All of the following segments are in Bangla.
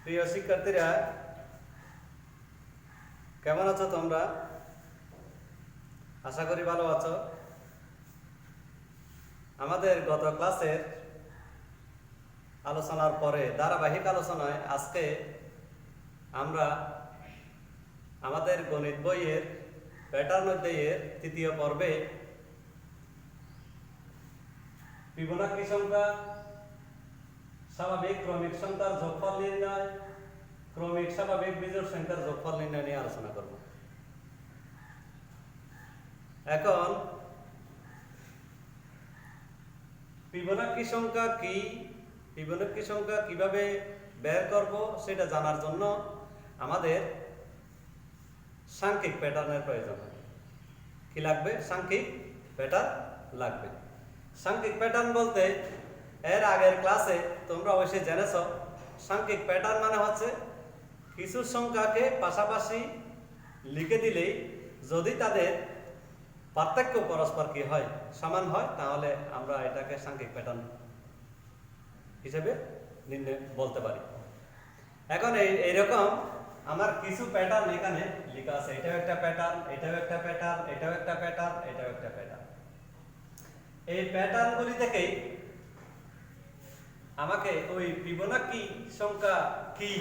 প্রিয় শিক্ষার্থীরা, কেমন আছো তোমরা? আশা করি ভালো আছো। আমাদের গত ক্লাসের আলোচনার পরে ধারাবাহিক আলোচনায় আজকে আমরা আমাদের গণিত বইয়ের প্যাটার্ন অধ্যায়ের তৃতীয় পর্বে ফিবোনাকি সংখ্যা, স্বাভাবিক ক্রমিক সংখ্যার যোগফল নির্ণয়, ক্রমিক স্বাভাবিক বিজোড় সংখ্যার যোগফল নির্ণয় নিয়ে আলোচনা করব। এখন ফিবোনাকি সংখ্যা কি, ফিবোনাকি সংখ্যা কিভাবে বের করব সেটা জানার জন্য আমাদের সাংখ্যিক প্যাটার্নের প্রয়োজন। কি লাগবে? সাংখ্যিক প্যাটার্ন লাগবে। সাংখ্যিক প্যাটার্ন বলতে এর আগের ক্লাসে তোমরা অবশ্যই জেনেছ, সাংখ্যিক প্যাটার্ন মানে হচ্ছে কিছু সংখ্যাকে পাশাপাশি লিখে দিলেই যদি তাদের পার্থক্য পরস্পর কি হয়, সমান হয়, তাহলে আমরা এটাকে সাংখ্যিক প্যাটার্ন হিসেবে নির্ণয় বলতে পারি। এখন এইরকম আমার কিছু প্যাটার্ন এখানে লেখা আছে। এটাও একটা প্যাটার্ন, এটাও একটা প্যাটার্ন, এটাও একটা প্যাটার্ন, এটাও একটা প্যাটার্ন। এই প্যাটার্নগুলি থেকেই আমাকে ওই ফিবোনাকি সংখ্যা কি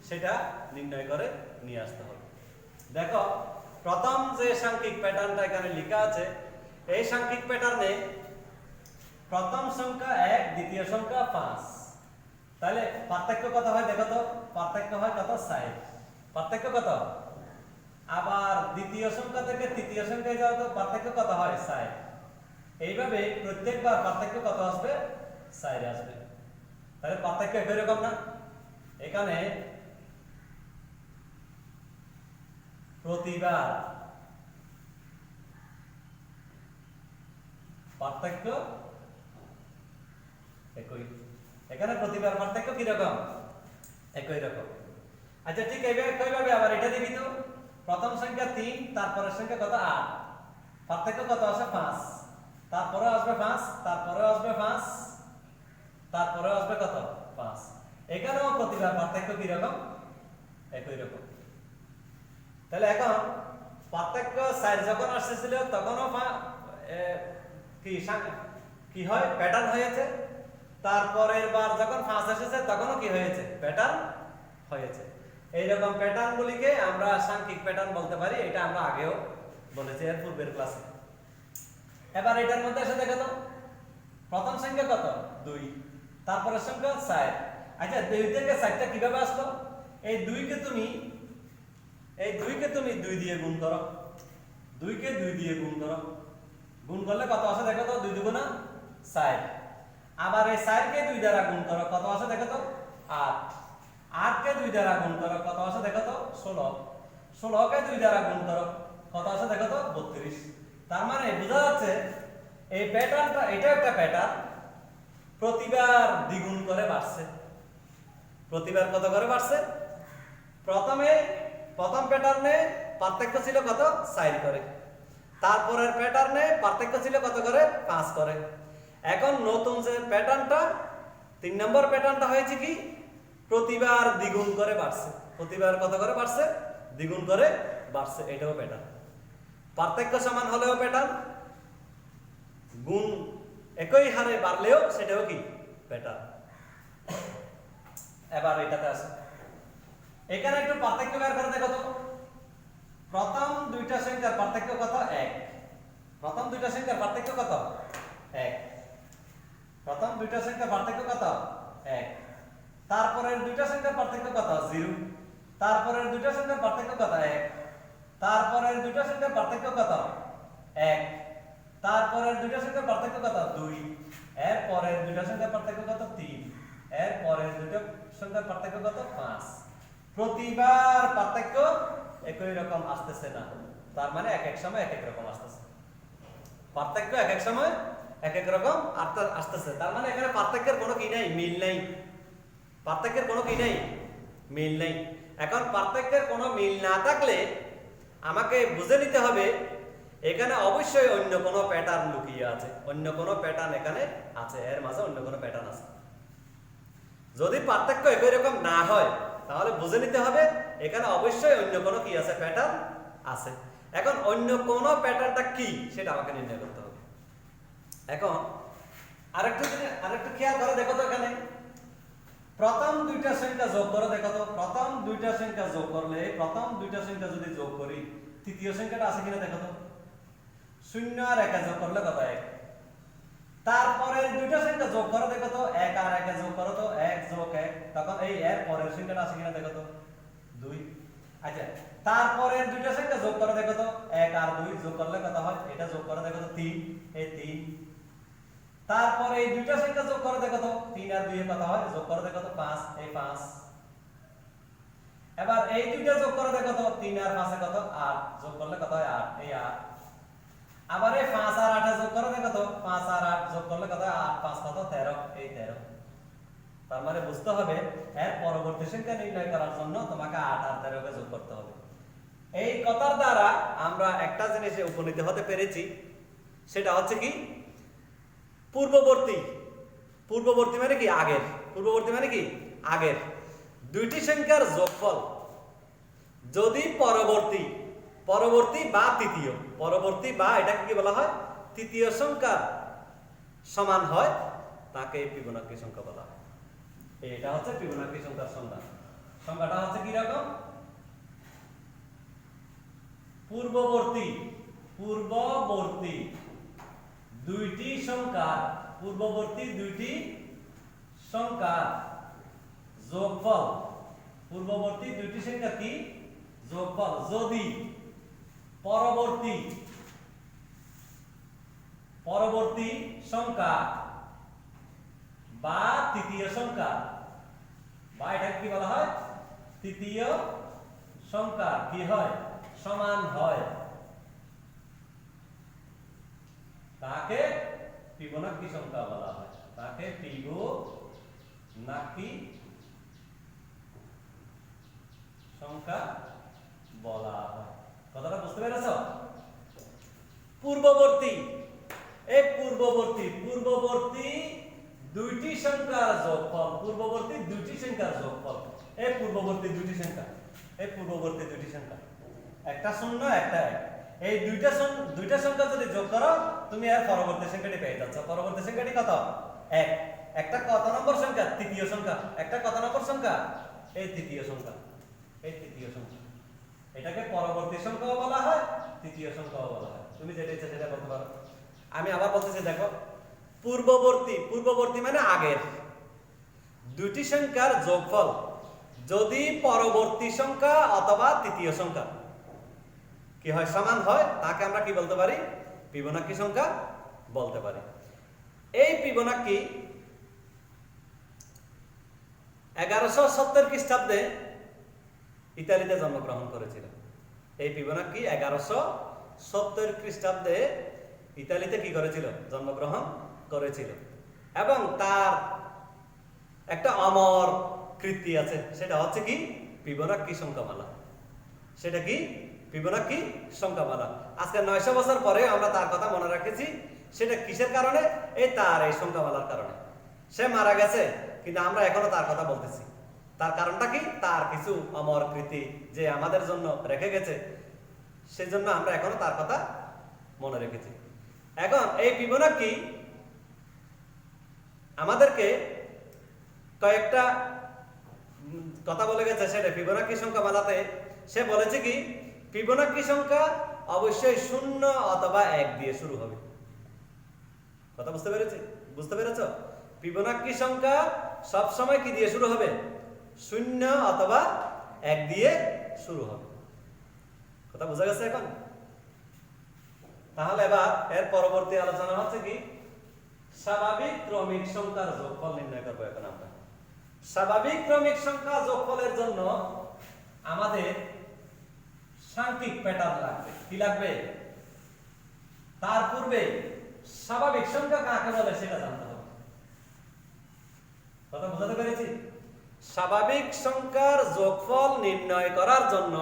সেটা নির্ণয় করে নিয়ে আসতে হবে। দেখো, প্রথম যে সাংখ্যিক প্যাটার্নটা এখানে লেখা আছে, এই সাংখ্যিক প্যাটার্নে প্রথম সংখ্যা 1, দ্বিতীয় সংখ্যা 5। তাহলে পার্থক্য কত হয় দেখো তো? পার্থক্য হয় কত? 60। পার্থক্য কত? আবার দ্বিতীয় সংখ্যা থেকে তৃতীয় সংখ্যায় যাও তো পার্থক্য কত হয়? 60। এইভাবে প্রত্যেকবার পার্থক্য কত আসবে? 60 আসবে। তাহলে পার্থক্য একই রকম না? এখানে প্রতিবার পার্থক্য একই। এখানে প্রতিবার পার্থক্য কি রকম? একই রকম। আচ্ছা, ঠিক এইভাবে আবার এটা দেখি তো। প্রথম সংখ্যা 3, তারপরের সংখ্যা কত? 8। পার্থক্য কত আসে? 5। তারপরে আসবে 5, তারপরে আসবে 5, তারপরে আসবে কত? 5। এখানেও প্রতিবার পার্থক্য কি রকম? একই রকম। তাহলে এখন পার্থক্য 4 যখন আসছিল তখনও কি হয়? প্যাটার্ন হয়েছে। তারপরের বার যখন 5 এসেছে তখনও কি হয়েছে? প্যাটার্ন হয়েছে। এইরকম প্যাটার্নগুলিকে আমরা সাংখ্যিক প্যাটার্ন বলতে পারি। এটা আমরা আগেও বলেছি এর পূর্বের ক্লাসে। এবার এটার মধ্যে এসে দেখো তো, প্রথম সংখ্যা কত? 2, তারপরের সংখ্যা 4। আচ্ছা, 2 থেকে 4টা কিভাবে আসলো? এই 2কে তুমি 2 দিয়ে গুণ করো। 2কে 2 দিয়ে গুণ করো। গুণ করলে কত আসে দেখো তো? 2 দুগুণা 4। আবার এই 4কে 2 দ্বারা গুণ করো, কত আসে দেখো তো? 8। 8কে 2 দ্বারা গুণ করো, কত আসে দেখো তো? 16। 16কে 2 দ্বারা গুণ করো, কত আসে দেখো তো? 32। তার মানে বোঝা যাচ্ছে এই প্যাটার্নটা, এটা একটা প্যাটার্ন, প্রতিবার দ্বিগুণ করে বাড়ছে। প্রতিবার কত করে বাড়ছে? প্রথম প্যাটার্নে পার্থক্য ছিল কত? 4 করে। তারপরের প্যাটার্নে পার্থক্য ছিল কত করে? 5 করে। এখন নতুন যে প্যাটার্নটা, 3 নম্বর প্যাটার্নটা হয়েছে কি? প্রতিবার দ্বিগুণ করে বাড়ছে। প্রতিবার কত করে বাড়ছে? দ্বিগুণ করে বাড়ছে। এটাও প্যাটার্ন। পার্থক্য সমান হলেও প্যাটার্ন, গুণ একই হারে বাড়লেও সেটাও কি? প্যাটার্ন। এবার এটাতে আসে, এখানে একটু পার্থক্য বের করে দেখো তো। প্রথম দুইটা সংখ্যার পার্থক্য কত? 1। প্রথম দুইটা সংখ্যার পার্থক্য কত? 1। প্রথম দুইটা সংখ্যার পার্থক্য কত? 1। তারপরের দুইটা সংখ্যার পার্থক্য কত? 0। তারপরের দুইটা সংখ্যার পার্থক্য কত? 1। তারপরের দুইটা সংখ্যার পার্থক্য কত? 1। তারপরের দুইটা সংখ্যার পার্থক্য কত? 2। এর পরের দুইটা সংখ্যার পার্থক্য কত? 3। এর পরের দুইটা সংখ্যার পার্থক্য কত? 5। প্রতিবার পার্থক্য একই রকম আসতেছে না, তার মানে এক এক সময় এক এক রকম আসতেছে। পার্থক্য এক এক সময় এক এক রকম আসতেছে, তার মানে এখানে পার্থক্যের কোনো কি নাই? মিল নাই। পার্থক্যের কোনো কি নাই? মিল নাই। এখন পার্থক্যের কোনো মিল না থাকলে আমাকে বুঝে নিতে হবে এখানে অবশ্যই অন্য কোনো প্যাটার্ন লুকিয়ে আছে। অন্য কোনো প্যাটার্ন এখানে আছে, এর মাঝে অন্য কোনো প্যাটার্ন আছে। যদি পার্থক্য একই রকম না হয় তাহলে বুঝে নিতে হবে এখানে অবশ্যই অন্য কোনো কি আছে, প্যাটার্ন আছে। এখন অন্য কোন প্যাটার্নটা কি সেটা আমাকে নির্ণয় করতে হবে। এখন আরেকটু খেয়াল করে দেখো তো, এখানে প্রথম দুইটা সংখ্যা যোগ করো, দেখো তো প্রথম দুইটা সংখ্যা যোগ করলে, প্রথম দুইটা সংখ্যা যদি যোগ করি তৃতীয় সংখ্যাটা আছে কিনা দেখো তো। 0 আর 1 যোগ করলে কত? 1। তারপরে দুইটা সংখ্যা যোগ করো, দেখো তো 1 আর 1 যোগ করো তো 1 যোগ 1, তখন এই এর পরের সংখ্যাটা আছে কিনা দেখো তো 2। আচ্ছা, তারপরে দুইটা সংখ্যা যোগ করো, দেখো তো 1 আর 2 যোগ করলে কত হয়? এটা যোগ করো, দেখো তো 3, এই 3। তারপরে এই দুইটা সংখ্যা যোগ করো, দেখো তো 3 আর 2 কত হয়? যোগ করো, দেখো তো 5, এই 5। এবার এই দুইটা যোগ করো, দেখো তো 3 আর 5 কত? 8, যোগ করলে কত হয়? 8, এই 8। আবার এই 5 আর 8 যোগ করো, দেখো তো 5 আর 8 যোগ করলে কত হয়? 8 5 কত? 13, এই 13। তার মানে বুঝতে হবে এর পরবর্তী সংখ্যা নির্ণয় করার জন্য তোমাকে 8 আর 13 কে যোগ করতে হবে। এই কথার দ্বারা আমরা একটা জিনিসে উপনীত হতে পেরেছি, সেটা হচ্ছে কি পূর্ববর্তী। পূর্ববর্তী মানে কি? আগের। পূর্ববর্তী মানে কি? আগের দুইটি সংখ্যার যোগফল যদি পরবর্তী বা তৃতীয়, পরবর্তী বা এটাকে কি বলা হয়? তৃতীয় সংখ্যা সমান হয়, তাকে ফিবোনাকি সংখ্যা বলা হয়। এটা হচ্ছে ফিবোনাকি সংখ্যার সংজ্ঞা। সংজ্ঞাটা হচ্ছে কি রকম? পূর্ববর্তী দুইটি সংখ্যার যোগফল, পূর্ববর্তী দুইটি সংখ্যা কি? যোগফল যদি পরবর্তী সংখ্যা বা তৃতীয় সংখ্যা, বা এটা কি বলা হয়? তৃতীয় সংখ্যা কি হয়? সমান হয়, তাকে ফিবোনাকি সংখ্যা বলা হয়। তাকে ফিবোনাকি সংখ্যা বলা হয়। কথাটা বুঝতে পেরেছো? পূর্ববর্তী দুইটি সংখ্যার যোগফল, এই পূর্ববর্তী দুইটি সংখ্যা, একটা 0 একটা 1, এই দুইটা সংখ্যা যদি যোগ করো তুমি এর পরবর্তী সংখ্যাটি পেয়ে যাচ্ছ। পরবর্তী সংখ্যাটি কত? 1। একটা কত নম্বর সংখ্যা? তৃতীয় সংখ্যা। একটা কত নম্বর সংখ্যা? এই তৃতীয় সংখ্যা। এটাকে পরবর্তী সংখ্যাও বলা হয়, তৃতীয় সংখ্যাও বলা হয়। তুমি যেটা ইচ্ছা সেটা বলতে পারো। আমি আবার বলতেছি, দেখো পূর্ববর্তী মানে আগের দুইটি সংখ্যার যোগফল যদি পরবর্তী সংখ্যা অথবা তৃতীয় সংখ্যা কি হয়? সমান হয়, তাকে আমরা কি বলতে পারি? ফিবোনাকি সংখ্যা বলতে পারি। এই ফিবোনাকি 1170 খ্রিস্টাব্দে ইতালিতে জন্মগ্রহণ করেছিল। এই ফিবোনাকি 1170 খ্রিস্টাব্দে ইতালিতে কি করেছিল? জন্মগ্রহণ করেছিল। এবং তার একটা অমর কীর্তি আছে, সেটা হচ্ছে কি? ফিবোনাকি সংখ্যামালা। সেটা কি? ফিবোনাকি সংখ্যামালা। আজকে 900 বছর পরে আমরা তার কথা মনে রাখেছি। সেটা কিসের কারণে? এই সংখ্যামালার কারণে। সে মারা গেছে, কিন্তু আমরা এখনো তার কথা বলতেছি। তার কারণটা কি? তার কিছু অমর কীর্তি যে আমাদের জন্য রেখে গেছে, সেজন্য আমরা এখনো তার কথা মনে রেখেছি। এখন এই ফিবোনাকি আমাদেরকে কয়েকটা কথা বলে গেছে। সেটা ফিবোনাকি সংখ্যামালাতে সে বলেছে কি? ফিবোনাকি সংখ্যা অবশ্যই 0 অথবা 1 দিয়ে শুরু হবে। কথা বুঝতে পেরেছো? ফিবোনাকি সংখ্যা সব সময় কি দিয়ে শুরু হবে? 0 অথবা 1 দিয়ে শুরু হবে। কথা বোঝা গেছে এখন? তাহলে এবার এর পরবর্তী আলোচনা হচ্ছে কি? স্বাভাবিক ক্রমিক সংখ্যার যোগফল নির্ণয় করব। এখন আমরা স্বাভাবিক ক্রমিক সংখ্যা যোগফলের জন্য আমাদের সাংখ্যিক প্যাটার্ন লাগবে। কি লাগবে? তার পূর্বে স্বাভাবিক সংখ্যা কাকে বলে সেটা জানতে হবে। কথা বুঝাতে পেরেছি? স্বাভাবিক সংখ্যার যোগফল নির্ণয় করার জন্য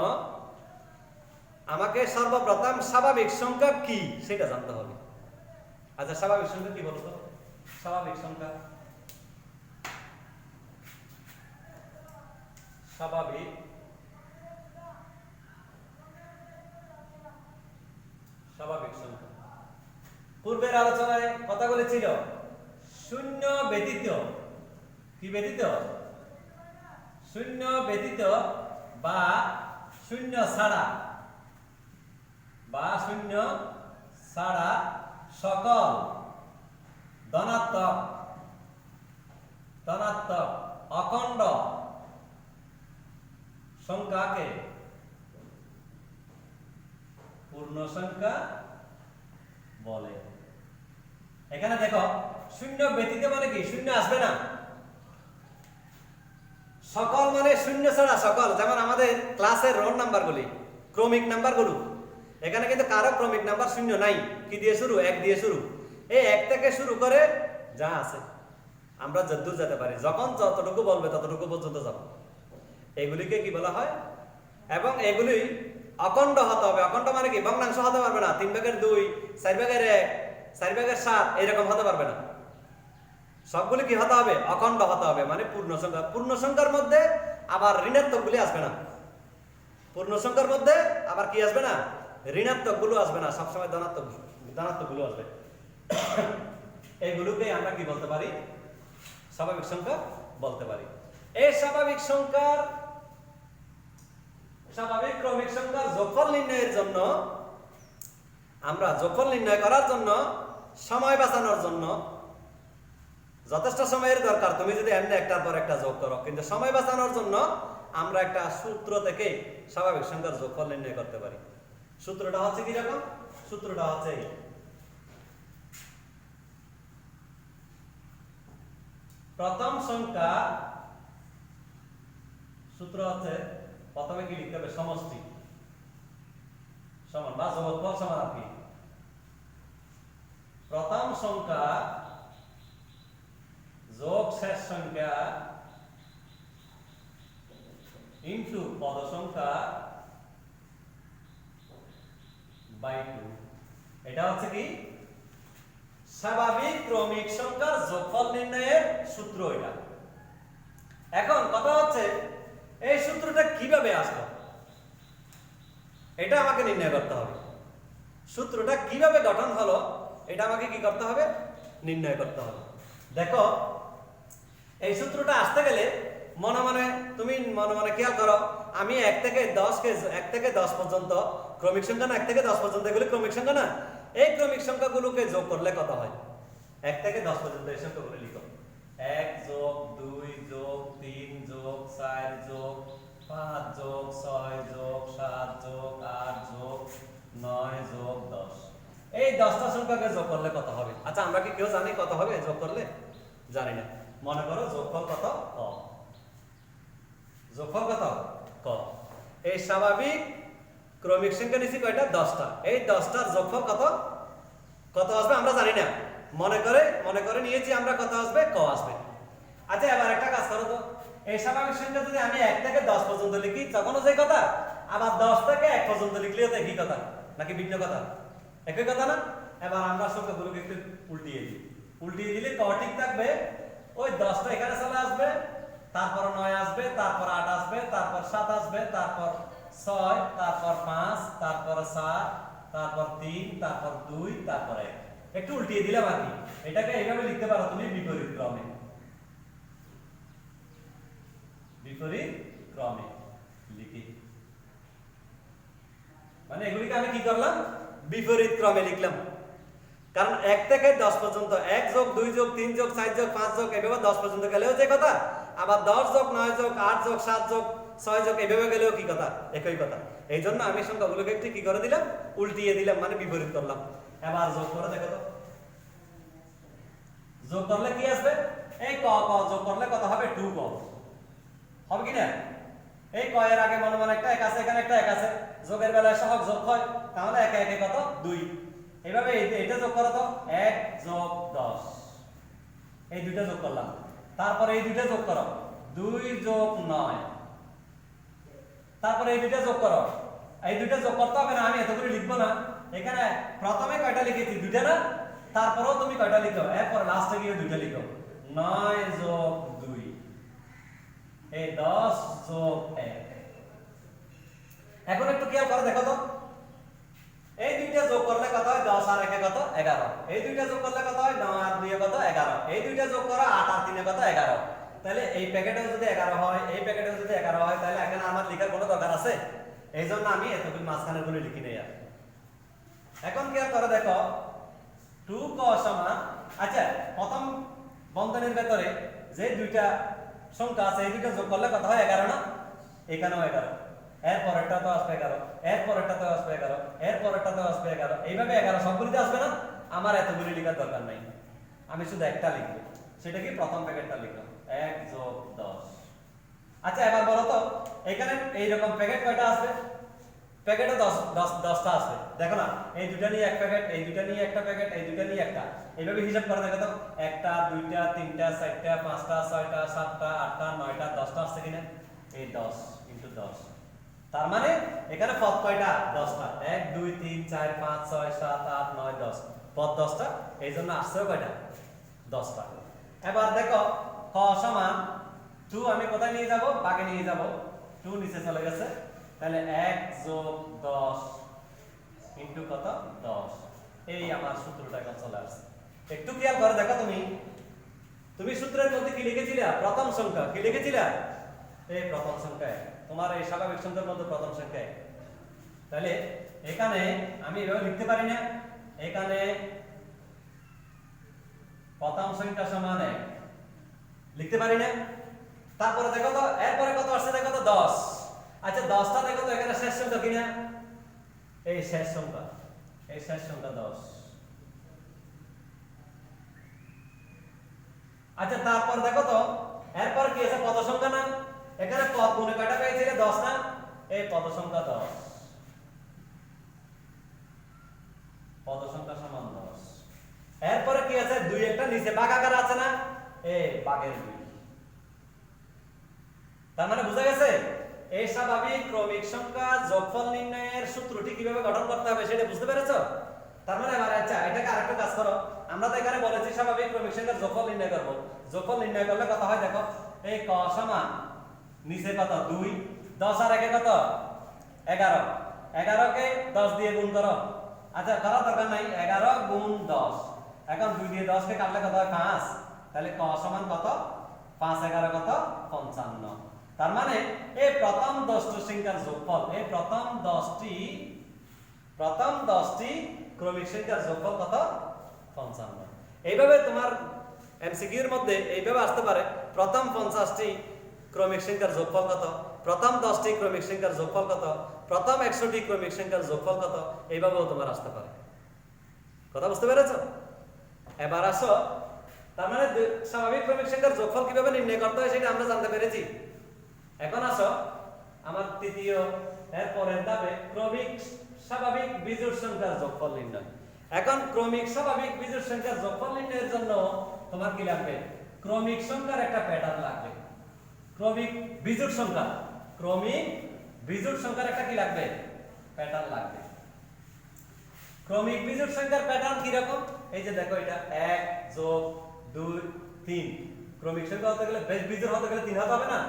আমাকে সর্বপ্রথম স্বাভাবিক সংখ্যা কি সেটা জানতে হবে। আচ্ছা, স্বাভাবিক সংখ্যা কি বলতো? স্বাভাবিক স্বাভাবিক সংখ্যা। পূর্বের আলোচনায় কথা বলেছিল শূন্য ব্যতীত, কি ব্যতীত? শূন্য ব্যতীত বা শূন্য ছাড়া, বা শূন্য ছাড়া সকল ধনাত্মক ধনাত্মক অখণ্ড সংখ্যাকে পূর্ণ সংখ্যা বলে। এখানে দেখো শূন্য ব্যতীত মানে কি? শূন্য আসবে না। সকল মানে শূন্য ছাড়া সকল, যেমন আমাদের ক্লাসের রোল নাম্বারগুলি, ক্রমিক নাম্বারগুলো, এখানে কিন্তু কারো ক্রমিক নাম্বার শূন্য নাই। কি দিয়ে শুরু? এক দিয়ে শুরু। এই এক থেকে শুরু করে যা আছে আমরা যতদূর যেতে পারি, যখন যতটুকু বলবে ততটুকু পর্যন্ত যাব, এগুলিকে কি বলা হয়? এবং এগুলি অখণ্ড হতে হবে। অখণ্ড মানে কি? ভগ্নাংশ হতে পারবে না। 3/2, 4/1, 4/7 এরকম হতে পারবে না। সবগুলি কি হতে হবে? অখণ্ড হতে হবে, মানে পূর্ণ সংখ্যা। পূর্ণ সংখ্যার মধ্যে আবার ঋণাত্মক গুলি আসবে না। পূর্ণ সংখ্যার মধ্যে আবার কি আসবে না? ঋণাত্মক গুলো আসবে না, সবসময় ধনাত্মক গুলো আসবে। এইগুলোকে আমরা কি বলতে পারি? স্বাভাবিক সংখ্যা বলতে পারি। এই স্বাভাবিক সংখ্যার, স্বাভাবিক ক্রমিক সংখ্যার যোগফল নির্ণয়ের জন্য, আমরা যোগফল নির্ণয় করার জন্য, সময় বাঁচানোর জন্য, যথেষ্ট সময়ের দরকার তুমি যদি এমনি একটার পর একটা যোগ করো, কিন্তু সময় বাঁচানোর জন্য আমরা একটা সূত্র থেকে স্বাভাবিক সংখ্যার যোগফল নির্ণয় করতে পারি। সূত্রটা হচ্ছে কি রকম? সূত্রটা হচ্ছে প্রথম সংখ্যা, সূত্র হচ্ছে প্রথমে কি লিখতে হবে? সমষ্টি সমান বা যোগফল সমান আর কি প্রথম সংখ্যা যোগ শেষ সংখ্যা ইনটু পদ সংখ্যা বাই 2। এটা হচ্ছে কি? স্বাভাবিক ক্রমিক সংখ্যার যোগফল নির্ণয়ের সূত্র এটা। এখন কথা হচ্ছে এই সূত্রটা কিভাবে আসলো এটা আমাকে নির্ণয় করতে হবে। সূত্রটা কিভাবে গঠন হলো এটা আমাকে কি করতে হবে? নির্ণয় করতে হবে। দেখো এই সূত্রটা আসতে গেলে মনে মনে তুমি মনে মনে খেয়াল করো, আমি 1 থেকে 10 পর্যন্ত ক্রমিক সংখ্যা না, 1 থেকে 10 পর্যন্ত এগুলো ক্রমিক সংখ্যা না। এই ক্রমিক সংখ্যাগুলোকে যোগ করলে কত হয়? 1 থেকে 10 পর্যন্ত এই সংখ্যাগুলো লিখো। 1 যোগ 2 যোগ 3 যোগ 4 যোগ 5 যোগ 6 যোগ 7 যোগ 8 যোগ 9 যোগ 10। এই 10টা সংখ্যাকে যোগ করলে কত হবে? আচ্ছা আমরা কি কেউ জানি কত হবে যোগ করলে? জানি না। মনে করো যোগফল কত? ক। যোগফল কত? ক। এই স্বাভাবিক ক্রমিক সংখ্যা নিছি কয়টা? 10টা। এই 10টার যোগফল কত? কত আসবে আমরা জানি না। মনে করে নিয়েছি আমরা কত আসবে? ক আসবে। আচ্ছা এবার একটা কাজ করো তো, এই স্বাভাবিক সংখ্যা যদি আমি 1 থেকে 10 পর্যন্ত লিখি তখনও যে কথা, আবার 10 থেকে 1 পর্যন্ত লিখলেও তো একই কথা, নাকি ভিন্ন কথা? একই কথা না? এবার আমরা সংখ্যাগুলোকে একটু উল্টিয়ে দিই। উল্টিয়ে দিলে ক ঠিক থাকবে, ওই 10টা এখানে চলে আসবে, তারপর 9 আসবে, তারপর 8 আসবে, তারপর 7 আসবে, তারপর 6, তারপর 5, তারপর 7, তারপর 3, তারপর 2, তারপর 1। একটু উল্টিয়ে দিলাম আর কি। এটাকে এইভাবে লিখতে পারো তুমি বিপরীত ক্রমে। বিপরীত ক্রমে লিখি, মানে এগুলিকে আমি কি করলাম? বিপরীত ক্রমে লিখলাম। কারণ 1 থেকে 10 পর্যন্ত 1 যোগ 2 যোগ 3 যোগ 4 যোগ 5 যোগ এভাবে 10 পর্যন্ত গেলেও যে কথা, আবার 10 যোগ 9 যোগ 8 যোগ 7 যোগ 6 যোগ এভাবে গেলেও কি কথা? একই কথা। এই জন্য আমি সংখ্যাগুলোকে একটু কি করে দিলাম? উল্টিয়ে দিলাম, মানে বিপরীত করলাম। এবার যোগ করে দেখো তো, যোগ করলে কি আসবে? এই ক যোগ করলে কত হবে? 2ক হবে কি না? এই ক এর আগে মনে মনে একটা 1 আছে, এখানে একটা 1 আছে, যোগের বেলায় সহগ যোগ হয়, তাহলে 1 1 কত? 2। এইভাবে এটা যোগ করো তো, 1 যোগ 10, এই দুইটা যোগ করলাম। তারপরে এই দুইটা যোগ করো, 2 যোগ 9, তারপরে এই দুইটা যোগ করো। এই দুইটা যোগ করতে হবে না, আমি এতগুলো লিখবো না। এখানে প্রথমে কয়টা লিখেছি? দুইটা না? তারপরেও তুমি কয়টা লিখো? এরপর লাস্টে গিয়ে দুইটা লিখো। 9 যোগ 2, এই 10 যোগ 1। এখন একটু খেয়াল করে দেখো তো, এই দুইটা যোগ করলে কত হয়? 10 আর 1 কত? 11। এই দুইটা যোগ করলে কত হয়? 9 আর 2 কত? 11। এই দুইটা যোগ করো 8 আর 3 কত? 11। তাহলে এই প্যাকেটেও যদি 11 হয়, এই প্যাকেটেও যদি 11 হয়, তাহলে এখানে আমার লেখার কোনো দরকার আছে? এই জন্য আমি এতগুলো মাঝখানের গুলো লিখি নেই আর। এখন খেয়াল করে দেখো 2 ক সমান, আচ্ছা প্রথম বন্ধনীর ভেতরে যে দুইটা সংখ্যা আছে এই দুইটা যোগ করলে কত হয়? 11 না? এখানেও 11, এর পরেরটা তো আসবে 11, এর পরেরটা তো আসবে 11, এর পরেরটা তো আসবে 11, এইভাবে 11 সবগুলিতে আসবে না? আমার এতগুলি লেখার দরকার নাই, আমি শুধু একটা লিখবো, সেটা কি? প্রথম প্যাকেটটা লিখলাম 1 যোগ 10। আচ্ছা এবার বলো তো এখানে এইরকম প্যাকেট কয়টা আসবে? প্যাকেটে 10টা আসবে। দেখো না, এই দুটো নিয়ে এক প্যাকেট, এই দুটো নিয়ে একটা প্যাকেট, এই দুটো নিয়ে একটা, এইভাবে হিসাব করে দেখো তো, 1টা 2টা 3টা 4টা 5টা 6টা 7টা 8টা 9টা 10টা আসছে কিনা? এই 10 × 10, তার মানে এখানে পদ কয়টা? 10টা। 1 2 3 4 5 6 7 8 9 10, পদ 10টা, এই জন্য আসছে কয়টা? 10টা। এবার দেখো ক সমান 2, আমি কোথায় নিয়ে যাব? বাগে নিয়ে যাব, 2 নিচে চলে গেছে, তাহলে 1 যোগ 10 ইনটু কত? 10। এই আমার সূত্রটা এখন চলে আসছে। একটু খেয়াল করে দেখো, তুমি সূত্রের মধ্যে কি লিখেছিলে? প্রথম সংখ্যা কি লিখেছিলে? এই প্রথম সংখ্যা, তোমার এই স্বাভাবিক সংখ্যার মধ্যে প্রথম সংখ্যা। তাহলে এখানে আমি এভাবে লিখতে পারি না? এখানে প্রথম সংখ্যা সমান 1 লিখতে পারি না? তারপরে দেখো তো এরপরে কত আসছে? দেখো তো 10। আচ্ছা 10টা দেখো তো এখানে শেষ সংখ্যা কিনা? এই শেষ সংখ্যা, এই শেষ সংখ্যা 10। আচ্ছা তারপর দেখো তো এরপর কি আছে? পদ সংখ্যা না? এখানে পদ গুণে কয়টা পেয়েছিলে? 10 না? এই পদ সংখ্যা 10, পদ সংখ্যা সমান 10। এরপরে কি আছে? 2 একটা নিচে ভাগাকার আছে না? এই ভাগের 2। তার মানে বুঝা গেছে এই স্বাভাবিক ক্রমিক সংখ্যা যোগফল নির্ণয়ের সূত্রটি কিভাবে গঠন করতে হবে সেটা বুঝতে পেরেছো? তার মানে এবার আচ্ছা এটাকে আরেকটা কাজ করো, আমরা তো এখানে বলেছি স্বাভাবিক ক্রমিক সংখ্যার যোগফল নির্ণয় করব। যোগফল নির্ণয় করলে কত হয় দেখো, এই ক সমান নিচে কত? 2, 10 আর 1 কত? 11, 11 কে 10 দিয়ে গুণ করো। আচ্ছা করার দরকার নাই, 11 গুণ 10, এখন 2 দিয়ে 10 কে কাটলে কত হয়? 5, তাহলে ক সমান কত? 5 11 কত? 55। তার মানে এই প্রথম 10টি সংখ্যার যোগফল, এই প্রথম 10টি ক্রমিক সংখ্যার যোগফল কত? 55। এইভাবে তোমার এমসিকিউ এর মধ্যে এইভাবে আসতে পারে, প্রথম 50টি ক্রমিক সংখ্যার যোগফল কত, প্রথম 10টি ক্রমিক সংখ্যার যোগফল কত, প্রথম 100টি ক্রমিক সংখ্যার যোগফল কত, এইভাবেও তোমার আসতে পারে। কথা বুঝতে পেরেছো? এবার আসো, তার মানে স্বাভাবিক ক্রমিক সংখ্যার যোগফল কিভাবে নির্ণয় করতে হয় সেটা আমরা জানতে পেরেছি। এখন আসো আমার তৃতীয় এর পরের ধাপে ক্রমিক স্বাভাবিক বিজোড় সংখ্যার যোগফল নির্ণয়। এখন ক্রমিক স্বাভাবিক বিজোড় সংখ্যার যোগফল নির্ণয়ের জন্য তোমার কি লাগবে? ক্রমিক সংখ্যার একটা প্যাটার্ন লাগবে। ক্রমিক বিজোড় সংখ্যার একটা কি লাগবে? প্যাটার্ন লাগবে। ক্রমিক বিজোড় সংখ্যার প্যাটার্ন কি রকম? এই যে দেখো, এটা 1 যোগ 2 3, ক্রমিক সংখ্যা হতে গেলে বিজোড় হতে গেলে 3 হতে হবে না?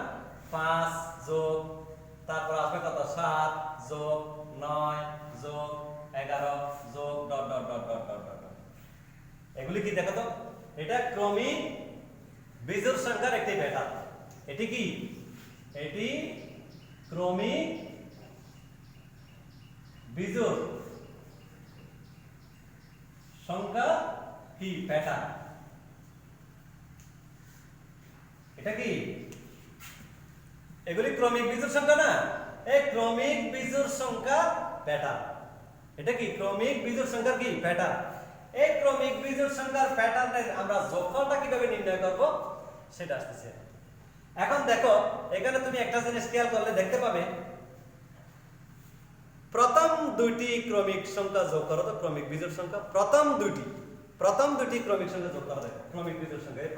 5 যোগ তারপর আসবে কত? 7 যোগ 9 যোগ 11 যোগ dot dot dot dot dot dot. এগুলি কি দেখো তো, এটা ক্রমিক বিজোড় সংখ্যার একটি প্যাটার্ন। এটি কি? এটি ক্রমিক বিজোড় সংখ্যা কি প্যাটার্ন। এটা কি? এগুলি ক্রমিক বিজোড় সংখ্যা না? এই ক্রমিক বিজোড় সংখ্যা প্যাটার্ন। এটা কি? ক্রমিক বিজোড় সংখ্যার কি প্যাটার্ন। এই ক্রমিক বিজোড় সংখ্যার প্যাটার্নের আমরা যোগফলটা কিভাবে নির্ণয় করব সেটা আসছে। এখন দেখো এখানে তুমি একটা জিনিস খেয়াল করলে দেখতে পাবে, প্রথম দুইটি ক্রমিক সংখ্যা যোগ করো তো, ক্রমিক বিজোড় সংখ্যা প্রথম দুইটি ক্রমিক সংখ্যা যোগ করো। দেখো ক্রমিক বিজোড় সংখ্যা এই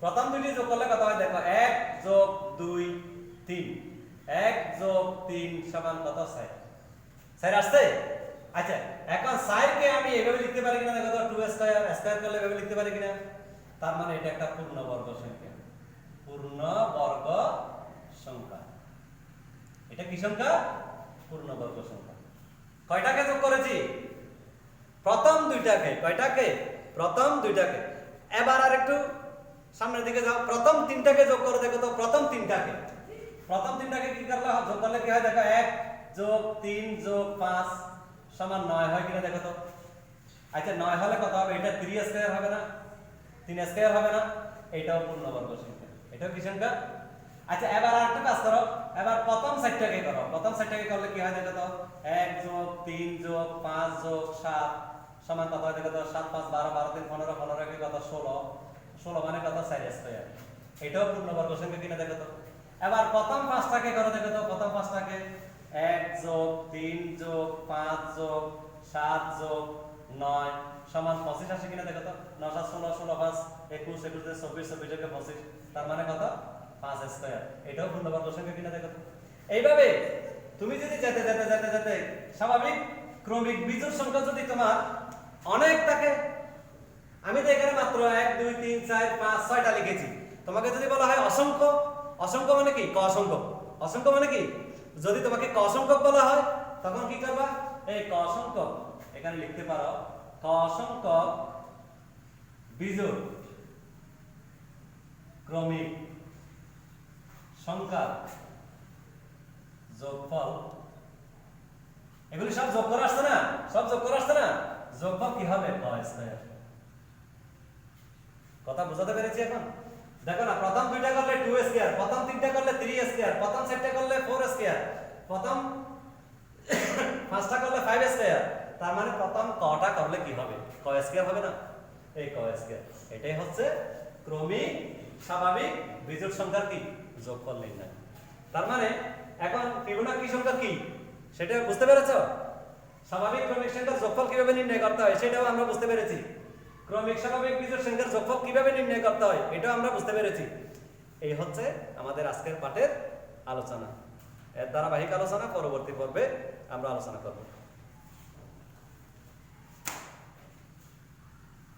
প্রথম দুইটি যোগ করলে কত হয়? দেখো 1 যোগ 2 3, 1 যোগ 3 সমান কত? 4। 4 আসছে? আচ্ছা এখন 4 কে আমি এভাবে লিখতে পারি কিনা দেখো তো, 2 স্কয়ার করলে এভাবে লিখতে পারি কিনা? তার মানে এটা একটা পূর্ণবর্গ সংখ্যা। পূর্ণবর্গ সংখ্যা। এটা কি সংখ্যা? পূর্ণবর্গ সংখ্যা। কয়টাকে যোগ করেছি? প্রথম দুইটাকে। কয়টাকে? প্রথম দুইটাকে। এবার আর একটু সামনের দিকে যাও, প্রথম তিনটাকে যোগ করে দেখো তো। প্রথম তিনটাকে কি করলে যোগ করলে কি হয় দেখো, 1 যোগ 3 যোগ 5 সমান 9 হয় কিনা দেখো তো। আচ্ছা 9 হলে কত হবে? এটা 3 স্কয়ার হবে না? 3 স্কয়ার হবে না? এটাও পূর্ণবর্গ সংখ্যা। এটাও কি সংখ্যা? আচ্ছা এবার আরেকটা কাজ করো, এবার প্রথম সেটটাকে করো। প্রথম সেটটাকে করলে কি হয় দেখো তো, 1 যোগ 3 যোগ 5 যোগ 7 সমান কত হয় দেখো তো। 7 5 12 12 3 15 15 কি কত? 16 16 মানে কত? 4 স্কয়ার। এটাও পূর্ণবর্গ সংখ্যা কিনা দেখো তো। এবার প্রথম পাঁচটাকে করো দেখো তো। প্রথম পাঁচটাকে 1 যোগ 3 যোগ 5 যোগ 7 যোগ 9 সমান 25 আসে কিনা দেখো তো। 9 7 16 16 5 21 21 24 24 যোগে 25 তার মানে কত? 5 স্কয়ার। এটাও পূর্ণবর্গ সংখ্যা কিনা দেখো তো। এইভাবে তুমি যদি যেতে যেতে যেতে যেতে স্বাভাবিক ক্রমিক বিজোড় সংখ্যা যদি তোমার অনেক থাকে, আমি তো এখানে মাত্র 1 2 3 4 5 6টা লিখেছি। তোমাকে যদি বলা হয় অসংখ্য, অসংখ্য মানে কি? ক সংখ্যক। অসংখ্য মানে কি? যদি তোমাকে ক সংখ্যক বলা হয় তখন কি করবা? এই ক সংখ্যক এখানে লিখতে পারো, ক সংখ্যক বিজোড় ক্রমিক সংখ্যার যোগফল। এগুলি সব যোগ করে আসছে না? সব যোগ করে আসছে না? যোগফল কি হবে? ক স্কয়ার। কথা বুঝাতে পেরেছি এখন? দেখো না, প্রথম দুইটা করলে 2 স্কয়ার, প্রথম তিনটা করলে 3 স্কয়ার, প্রথম চারটা করলে 4 স্কয়ার, প্রথম পাঁচটা করলে 5 স্কয়ার। তার মানে প্রথম কটা করলে কি হবে? ক স্কয়ার হবে না? এই ক স্কয়ার। এটাই হচ্ছে ক্রমিক স্বাভাবিক বিজোড় সংখ্যার কি? যোগফল নির্ণয়। তার মানে এখন ফিবোনাকি সংখ্যা কি সেটা বুঝতে পেরেছো? স্বাভাবিক ক্রমিক সংখ্যার যোগফল কিভাবে নির্ণয় করতে হয় সেটাও আমরা বুঝতে পেরেছি। ক্রমিক স্বাভাবিক বিজোড় সংখ্যার যোগফল কিভাবে নির্ণয় করতে হয় এটাও আমরা বুঝতে পেরেছি। এই হচ্ছে আমাদের আজকের পাঠের আলোচনা। এর ধারাবাহিক আলোচনা পরবর্তী পর্বে আমরা আলোচনা করব।